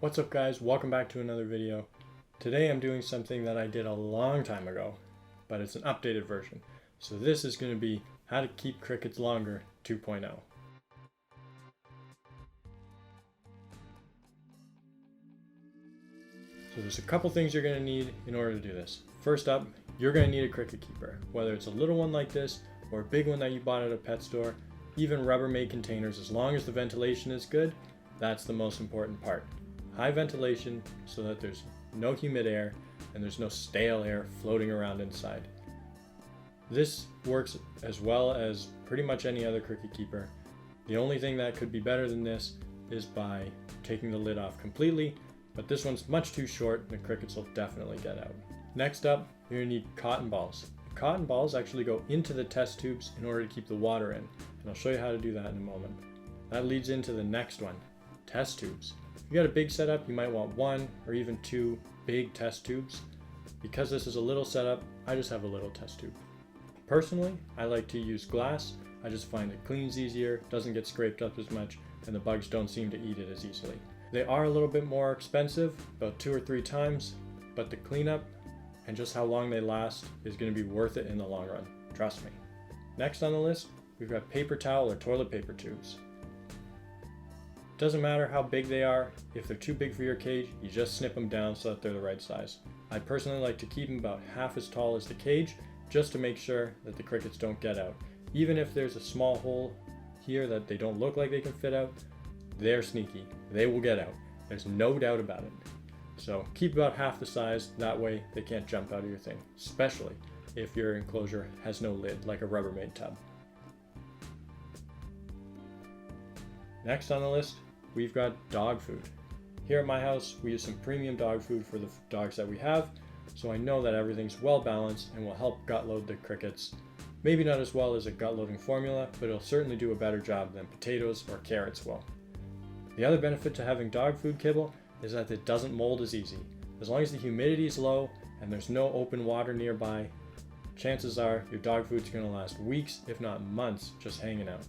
What's up guys, welcome back to another video. Today I'm doing something that I did a long time ago, but it's an updated version. So this is going to be how to keep crickets longer 2.0. So there's a couple things you're going to need in order to do this. First up, you're going to need a cricket keeper, whether it's a little one like this or a big one that you bought at a pet store, even Rubbermaid containers. As long as the ventilation is good, that's the most important part. High ventilation so that there's no humid air and there's no stale air floating around inside. This works as well as pretty much any other cricket keeper. The only thing that could be better than this is by taking the lid off completely, but this one's much too short and the crickets will definitely get out. Next up, you're going to need cotton balls. Cotton balls actually go into the test tubes in order to keep the water in, and I'll show you how to do that in a moment. That leads into the next one, test tubes. If you got a big setup, you might want one or even two big test tubes. Because this is a little setup, I just have a little test tube. Personally, I like to use glass. I just find it cleans easier, doesn't get scraped up as much, and the bugs don't seem to eat it as easily. They are a little bit more expensive, about 2 or 3 times, but the cleanup and just how long they last is going to be worth it in the long run. Trust me. Next on the list, we've got paper towel or toilet paper tubes. Doesn't matter how big they are. If they're too big for your cage, you just snip them down so that they're the right size. I personally like to keep them about half as tall as the cage, just to make sure that the crickets don't get out. Even if there's a small hole here that they don't look like they can fit out, they're sneaky. They will get out. There's no doubt about it. So keep about half the size, that way they can't jump out of your thing, especially if your enclosure has no lid like a Rubbermaid tub. Next on the list, we've got dog food. Here at my house, we use some premium dog food for the dogs that we have, so I know that everything's well balanced and will help gut load the crickets. Maybe not as well as a gut loading formula, but it'll certainly do a better job than potatoes or carrots will. The other benefit to having dog food kibble is that it doesn't mold as easy. As long as the humidity is low and there's no open water nearby, chances are your dog food's going to last weeks, if not months, just hanging out.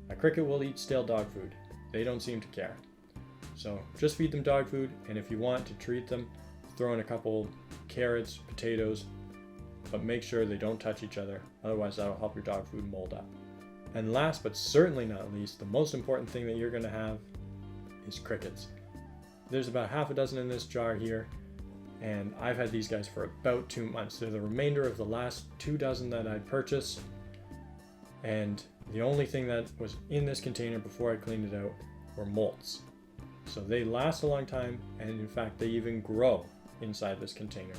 A cricket will eat stale dog food. They don't seem to care. So just feed them dog food, and if you want to treat them, throw in a couple carrots, potatoes, but make sure they don't touch each other, otherwise that'll help your dog food mold up. And last but certainly not least, the most important thing that you're going to have is crickets. There's about half a dozen in this jar here, and I've had these guys for about 2 months. They're the remainder of the last 2 dozen that I purchased, and the only thing that was in this container before I cleaned it out were molts. So they last a long time, and in fact they even grow inside this container.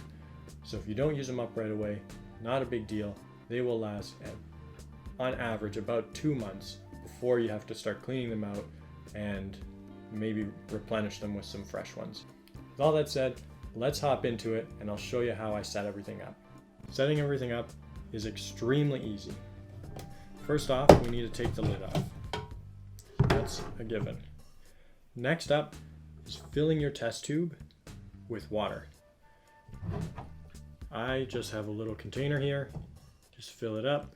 So if you don't use them up right away, not a big deal. They will last on average about 2 months before you have to start cleaning them out and maybe replenish them with some fresh ones. With all that said, let's hop into it and I'll show you how I set everything up. Setting everything up is extremely easy. First off, we need to take the lid off. That's a given. Next up is filling your test tube with water. I just have a little container here. Just fill it up.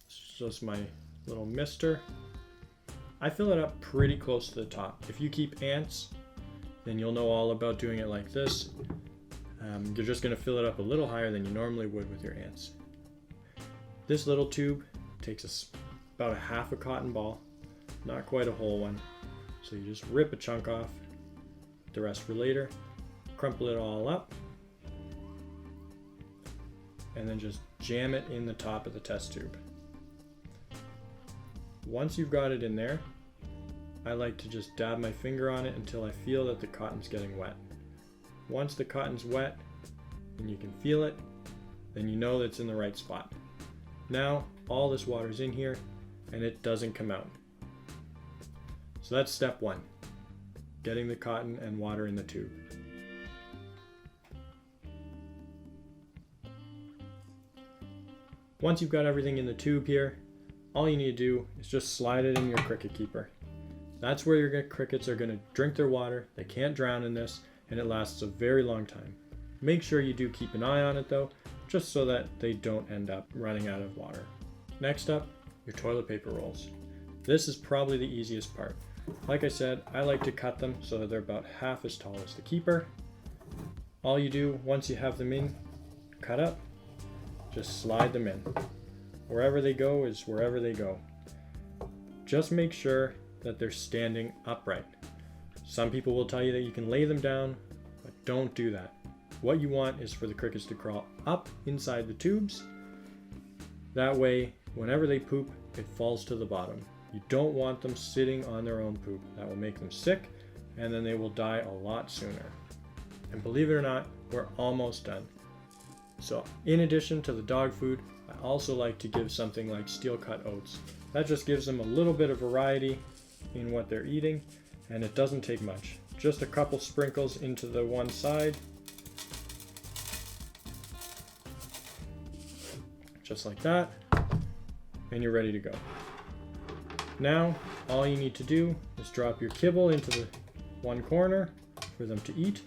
It's just my little mister. I fill it up pretty close to the top. If you keep ants, then you'll know all about doing it like this. You're just going to fill it up a little higher than you normally would with your ants. This little tube takes about a half a cotton ball, not quite a whole one. So you just rip a chunk off, the rest for later, crumple it all up, and then just jam it in the top of the test tube. Once you've got it in there, I like to just dab my finger on it until I feel that the cotton's getting wet. Once the cotton's wet and you can feel it, then you know that it's in the right spot. Now all this water's in here and it doesn't come out. So that's step 1, getting the cotton and water in the tube. Once you've got everything in the tube here, all you need to do is just slide it in your cricket keeper. That's where your crickets are going to drink their water. They can't drown in this, and it lasts a very long time. Make sure you do keep an eye on it though, just so that they don't end up running out of water. Next up, your toilet paper rolls. This is probably the easiest part. Like I said, I like to cut them so that they're about half as tall as the keeper. All you do once you have them in, cut up, just slide them in. Wherever they go is wherever they go. Just make sure that they're standing upright. Some people will tell you that you can lay them down, but don't do that. What you want is for the crickets to crawl up inside the tubes. That way, whenever they poop, it falls to the bottom. You don't want them sitting on their own poop. That will make them sick, and then they will die a lot sooner. And believe it or not, we're almost done. So in addition to the dog food, I also like to give something like steel cut oats. That just gives them a little bit of variety in what they're eating, and it doesn't take much. Just a couple sprinkles into the one side, just like that, and you're ready to go. Now, all you need to do is drop your kibble into the one corner for them to eat.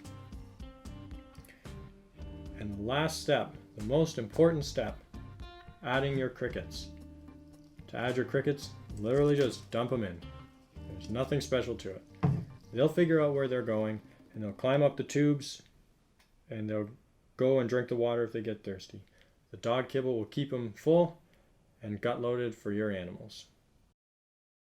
And the last step, the most important step, adding your crickets. To add your crickets, literally just dump them in. There's nothing special to it. They'll figure out where they're going, and they'll climb up the tubes, and they'll go and drink the water if they get thirsty. The dog kibble will keep them full and gut loaded for your animals.